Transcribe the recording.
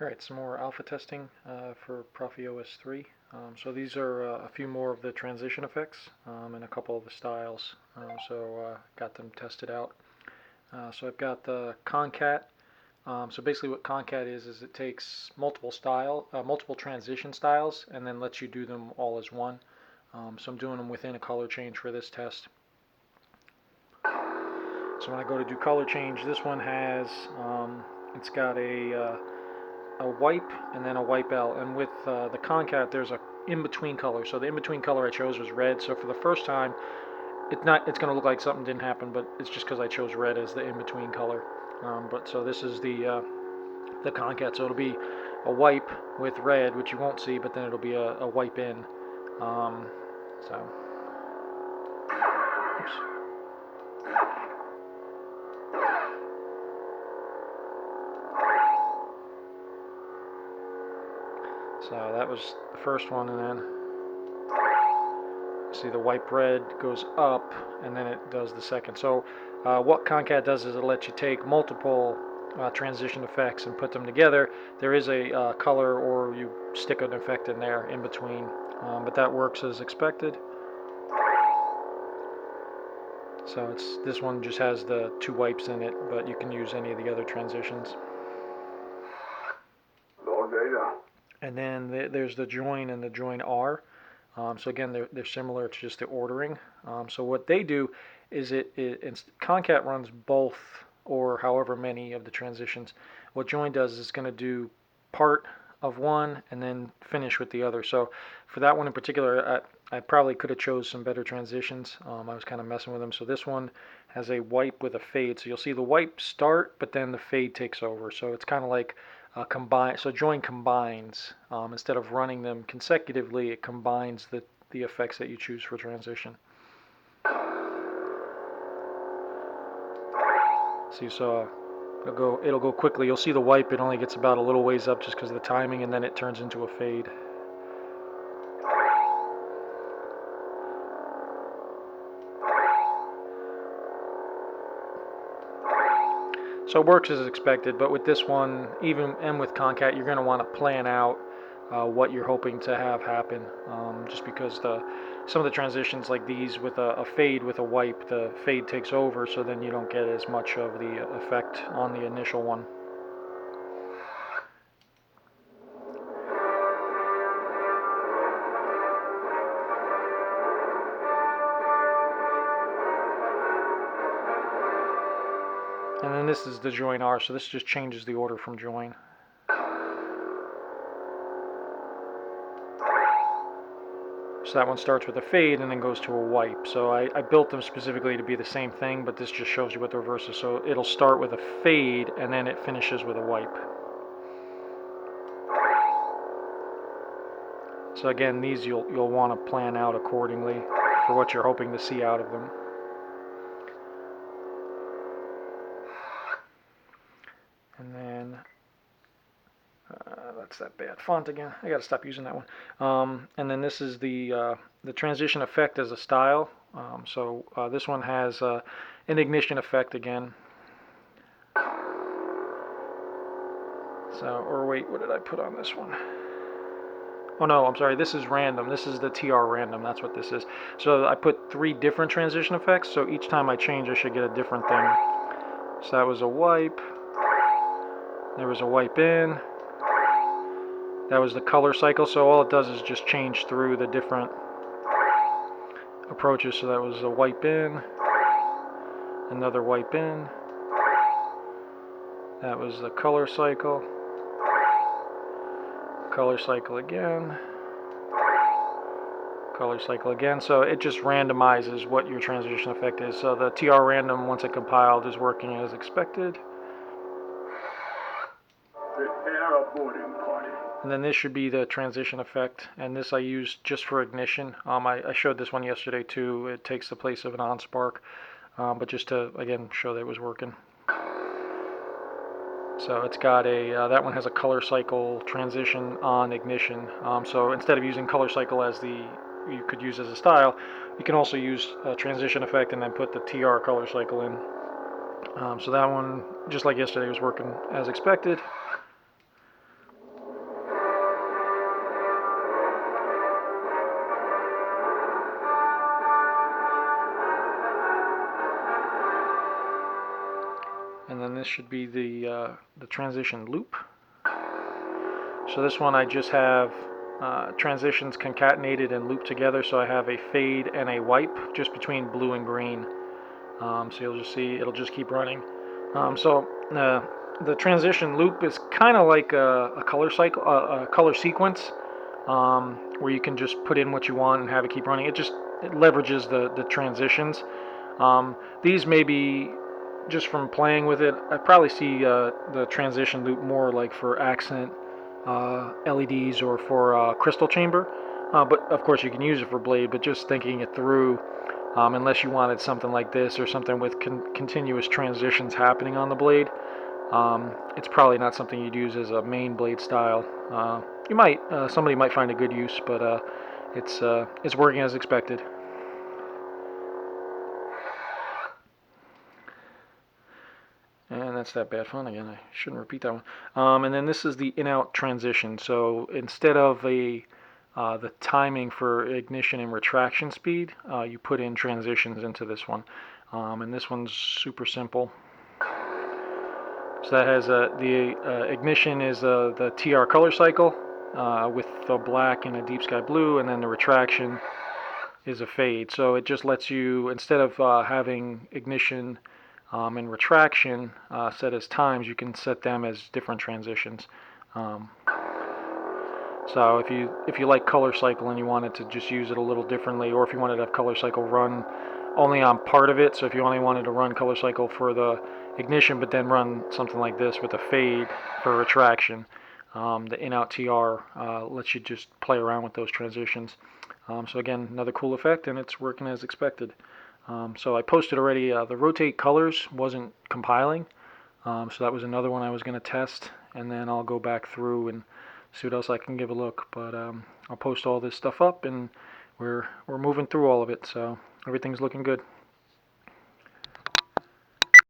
Alright, some more alpha testing for ProffieOS 3. So these are a few more of the transition effects and a couple of the styles. Got them tested out. So I've got the concat. So basically what concat is it takes multiple transition styles and then lets you do them all as one. So I'm doing them within a color change for this test. So when I go to do color change, this one has, it's got a wipe and then a wipe out, and with the concat there's a in-between color. So the in-between color I chose was red. So for the first time, it's going to look like something didn't happen, but it's just because I chose red as the in-between color. So this is the concat. So it'll be a wipe with red, which you won't see, but then it'll be a wipe in. Oops. So that was the first one, and then see the wipe red goes up, and then it does the second. So what concat does is it lets you take multiple transition effects and put them together. There is a color, or you stick an effect in there in between, but that works as expected. So this one just has the two wipes in it, but you can use any of the other transitions. And then there's the join and the join R. So again, they're similar to just the ordering. So what they do is concat runs both, or however many of the transitions. What join does is it's going to do part of one and then finish with the other. So for that one in particular, I probably could have chose some better transitions. I was kind of messing with them. So this one has a wipe with a fade. So you'll see the wipe start, but then the fade takes over. So it's kind of like combine. So join combines. Instead of running them consecutively, it combines the effects that you choose for transition. So you saw it'll go quickly. You'll see the wipe, it only gets about a little ways up just because of the timing, and then it turns into a fade. So it works as expected, but with this one, even and with concat, you're going to want to plan out what you're hoping to have happen, just because some of the transitions like these with a fade with a wipe, the fade takes over, so then you don't get as much of the effect on the initial one. And then this is the join R, so this just changes the order from join. So that one starts with a fade and then goes to a wipe. So I built them specifically to be the same thing, but this just shows you what the reverse is. So it'll start with a fade and then it finishes with a wipe. So again, these you'll want to plan out accordingly for what you're hoping to see out of them. And then that's that bad font again. I gotta stop using that one. And then this is the transition effect as a style. This one has an ignition effect again. Or wait, what did I put on this one? Oh no, I'm sorry, this is random. This is the TR random, that's what this is. So I put 3 different transition effects, so each time I change I should get a different thing. So that was a wipe. There was a wipe in. That was the color cycle, so all it does is just change through the different approaches. So that was a wipe in, another wipe in. That was the color cycle again, color cycle again. So it just randomizes what your transition effect is. So the TR random, once it compiled, is working as expected. Prepare a boarding party. And then this should be the transition effect, and this I used just for ignition. I showed this one yesterday too. It takes the place of an on spark, but just to again show that it was working. So it's got that one has a color cycle transition on ignition. So instead of using color cycle as you could use as a style, you can also use a transition effect and then put the TR color cycle in. So that one, just like yesterday, was working as expected. should be the transition loop. So this one I just have transitions concatenated and looped together, so I have a fade and a wipe just between blue and green. So you'll just see it'll just keep running. So the transition loop is kind of like a color cycle, a color sequence, where you can just put in what you want and have it keep running. It leverages the transitions. These may be just from playing with it. I probably see the transition loop more like for accent LEDs or for crystal chamber. But of course you can use it for blade. But just thinking it through, unless you wanted something like this or something with continuous transitions happening on the blade, it's probably not something you'd use as a main blade style. You might, somebody might find a good use, but it's working as expected. And that's that bad font again. I shouldn't repeat that one. And then this is the in-out transition. So instead of the timing for ignition and retraction speed, you put in transitions into this one. And this one's super simple. So that has the ignition is the TR color cycle with the black and a deep sky blue, and then the retraction is a fade. So it just lets you, instead of having ignition and retraction set as times, you can set them as different transitions. So if you like color cycle and you wanted to just use it a little differently, or if you wanted to have color cycle run only on part of it, so if you only wanted to run color cycle for the ignition but then run something like this with a fade for retraction, the in-out TR lets you just play around with those transitions. So again, another cool effect, and it's working as expected. So I posted already, the rotate colors wasn't compiling, so that was another one I was going to test, and then I'll go back through and see what else I can give a look. But I'll post all this stuff up, and we're moving through all of it, so everything's looking good.